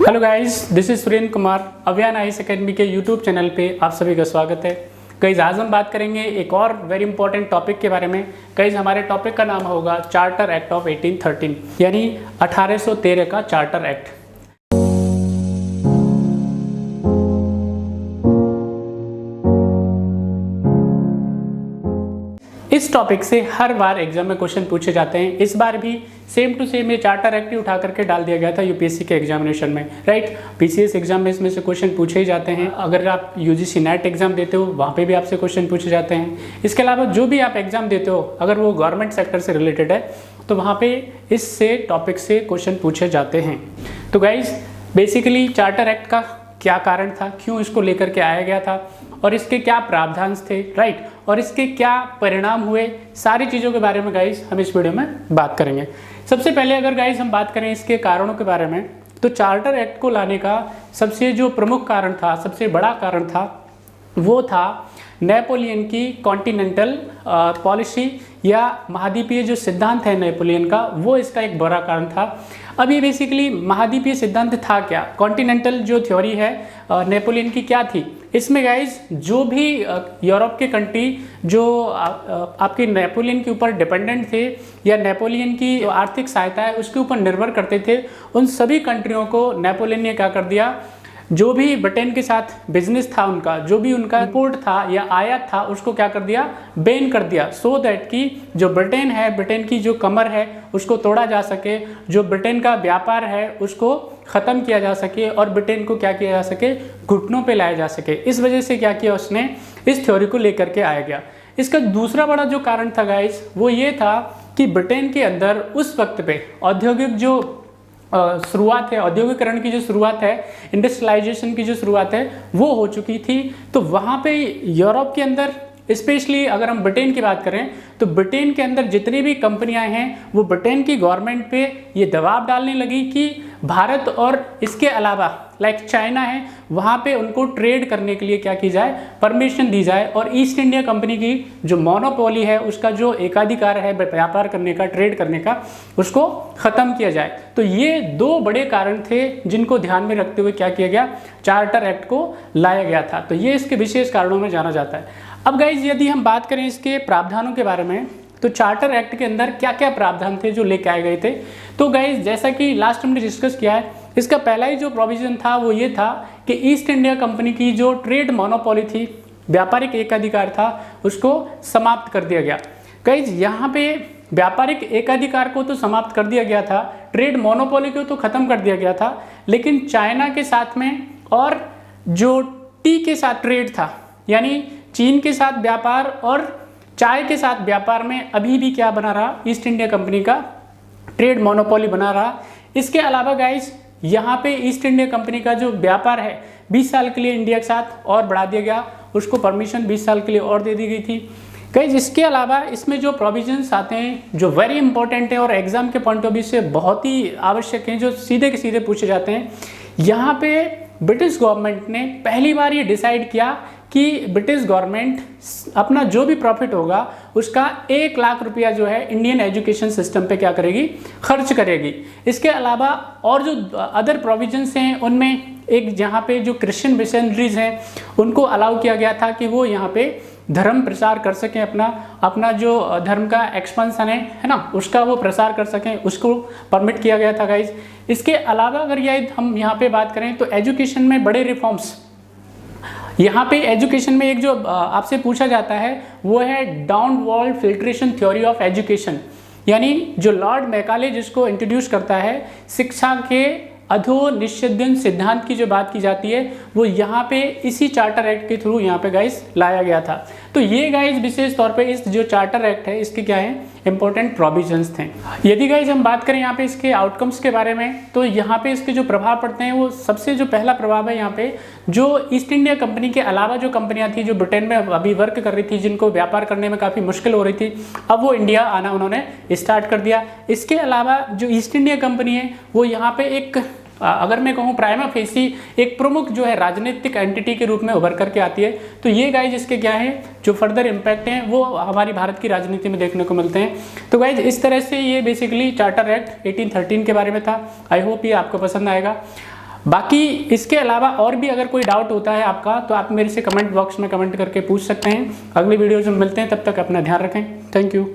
Hello guys, this is Surendra Kumar. अभियान IAS academy के YouTube channel पे आप सभी का स्वागत है। गाइस, आज हम बात करेंगे एक और वेरी इंपॉर्टेंट टॉपिक के बारे में। गाइस, हमारे टॉपिक का नाम होगा चार्टर एक्ट ऑफ 1813 यानी 1813 का चार्टर एक्ट। इस टॉपिक से हर बार एग्जाम में क्वेश्चन पूछे जाते हैं। इस बार भी सेम टू सेम ये चार्टर एक्ट ही उठा करके डाल दिया गया था यूपीएससी के एग्जामिनेशन में, राइट। पीसीएस एग्जाम में इसमें से क्वेश्चन पूछे ही जाते हैं। अगर आप यूजीसी नेट एग्जाम देते हो वहाँ पे भी आपसे क्वेश्चन पूछे जाते हैं। इसके अलावा जो भी आप एग्जाम देते हो अगर वो गवर्नमेंट सेक्टर से रिलेटेड है तो वहाँ पे इससे टॉपिक से क्वेश्चन पूछे जाते हैं। तो गाइज, बेसिकली चार्टर एक्ट का क्या कारण था, क्यों इसको लेकर के आया गया था और इसके क्या प्रावधान थे, राइट, और इसके क्या परिणाम हुए, सारी चीज़ों के बारे में गाइस हम इस वीडियो में बात करेंगे। सबसे पहले अगर गाइस हम बात करें इसके कारणों के बारे में, तो चार्टर एक्ट को लाने का सबसे जो प्रमुख कारण था, सबसे बड़ा कारण था, वो था नेपोलियन की कॉन्टिनेंटल पॉलिसी या महाद्वीपीय जो सिद्धांत है नेपोलियन का, वो इसका एक बड़ा कारण था। अब ये बेसिकली महाद्वीपीय सिद्धांत था क्या, कॉन्टिनेंटल जो थ्योरी है नेपोलियन की क्या थी, इसमें गाइज जो भी यूरोप के कंट्री जो आपके नेपोलियन के ऊपर डिपेंडेंट थे या नेपोलियन की जो आर्थिक सहायता है उसके ऊपर निर्भर करते थे, उन सभी कंट्रियों को नेपोलियन ने क्या कर दिया, जो भी ब्रिटेन के साथ बिजनेस था उनका, जो भी उनका इंपोर्ट था या आयात था, उसको क्या कर दिया, बैन कर दिया, सो दैट कि जो ब्रिटेन है, ब्रिटेन की जो कमर है उसको तोड़ा जा सके, जो ब्रिटेन का व्यापार है उसको ख़त्म किया जा सके और ब्रिटेन को क्या किया जा सके, घुटनों पे लाया जा सके। इस वजह से क्या किया उसने, इस थ्योरी को लेकर के आया गया। इसका दूसरा बड़ा जो कारण था गाइस, वो ये था कि ब्रिटेन के अंदर उस वक्त पे औद्योगिक जो शुरुआत है, औद्योगिकरण की जो शुरुआत है, इंडस्ट्रियलाइजेशन की जो शुरुआत है, वो हो चुकी थी। तो वहाँ पे यूरोप के अंदर स्पेशली अगर हम ब्रिटेन की बात करें तो ब्रिटेन के अंदर जितनी भी कंपनियां हैं वो ब्रिटेन की गवर्नमेंट पे ये दबाव डालने लगी कि भारत और इसके अलावा लाइक चाइना है वहाँ पे उनको ट्रेड करने के लिए क्या की जाए, परमिशन दी जाए, और ईस्ट इंडिया कंपनी की जो मोनोपोली है, उसका जो एकाधिकार है व्यापार करने का, ट्रेड करने का, उसको ख़त्म किया जाए। तो ये दो बड़े कारण थे जिनको ध्यान में रखते हुए क्या किया गया, चार्टर एक्ट को लाया गया था। तो ये इसके विशेष कारणों में जाना जाता है। अब गाइज, यदि हम बात करें इसके प्रावधानों के बारे में, तो चार्टर एक्ट के अंदर क्या क्या प्रावधान थे जो लेके आए गए थे। तो गाइज, जैसा कि लास्ट हमने डिस्कस किया है, इसका पहला ही जो प्रोविजन था वो ये था कि ईस्ट इंडिया कंपनी की जो ट्रेड मोनोपोली थी, व्यापारिक एकाधिकार था, उसको समाप्त कर दिया गया। गाइज, यहाँ पे व्यापारिक एकाधिकार को तो समाप्त कर दिया गया था, ट्रेड मोनोपोली को तो खत्म कर दिया गया था, लेकिन चाइना के साथ में और जो टी के साथ ट्रेड था, यानी चीन के साथ व्यापार और चाय के साथ व्यापार में अभी भी क्या बना रहा, ईस्ट इंडिया कंपनी का ट्रेड मोनोपोली बना रहा। इसके अलावा गाइस, यहाँ पे ईस्ट इंडिया कंपनी का जो व्यापार है 20 साल के लिए इंडिया के साथ और बढ़ा दिया गया, उसको परमिशन 20 साल के लिए और दे दी गई थी। गाइस, इसके अलावा इसमें जो प्रोविजंस आते हैं जो वेरी इंपॉर्टेंट है और एग्जाम के पॉइंट ऑफ व्यू से बहुत ही आवश्यक हैं, जो सीधे के सीधे पूछे जाते हैं। यहाँ पे ब्रिटिश गवर्नमेंट ने पहली बार ये डिसाइड किया कि ब्रिटिश गवर्नमेंट अपना जो भी प्रॉफिट होगा उसका 1 लाख रुपया जो है इंडियन एजुकेशन सिस्टम पे क्या करेगी, खर्च करेगी। इसके अलावा और जो अदर प्रोविजंस हैं उनमें एक जहाँ पे जो क्रिश्चियन मिशनरीज हैं उनको अलाउ किया गया था कि वो यहाँ पे धर्म प्रचार कर सकें, अपना जो धर्म का एक्सपेंशन है ना, उसका वो प्रसार कर सकें, उसको परमिट किया गया था गाइज। इसके अलावा अगर हम यहाँ पे बात करें तो एजुकेशन में बड़े रिफॉर्म्स, यहाँ पे एजुकेशन में एक जो आपसे पूछा जाता है वो है डाउनवॉल फिल्ट्रेशन थ्योरी ऑफ एजुकेशन, यानी जो लॉर्ड मैकाले जिसको इंट्रोड्यूस करता है, शिक्षा के अधोनिषेधन सिद्धांत की जो बात की जाती है वो यहाँ पे इसी चार्टर एक्ट के थ्रू यहाँ पे गाइस लाया गया था। तो ये गाइस विशेष तौर पे इस जो चार्टर एक्ट है इसके क्या है, इंपॉर्टेंट प्रोविजंस थे। यदि गाइस हम बात करें यहाँ पे इसके आउटकम्स के बारे में, तो यहाँ पे इसके जो प्रभाव पड़ते हैं वो सबसे जो पहला प्रभाव है यहाँ पे, जो ईस्ट इंडिया कंपनी के अलावा जो कंपनियां थी जो ब्रिटेन में अभी वर्क कर रही थी, जिनको व्यापार करने में काफ़ी मुश्किल हो रही थी, अब वो इंडिया आना उन्होंने स्टार्ट कर दिया। इसके अलावा जो ईस्ट इंडिया कंपनी है वो यहाँ पे एक अगर मैं कहूँ प्राइमा फेसी एक प्रमुख जो है राजनीतिक एंटिटी के रूप में उभर करके आती है। तो ये गाइज इसके क्या है जो फर्दर इम्पैक्ट हैं वो हमारी भारत की राजनीति में देखने को मिलते हैं। तो गाइज इस तरह से ये बेसिकली चार्टर एक्ट 1813 के बारे में था। आई होप ये आपको पसंद आएगा। बाकी इसके अलावा और भी अगर कोई डाउट होता है आपका तो आप मेरे से कमेंट बॉक्स में कमेंट करके पूछ सकते हैं। अगली वीडियोज़ में मिलते हैं, तब तक अपना ध्यान रखें। Thank you.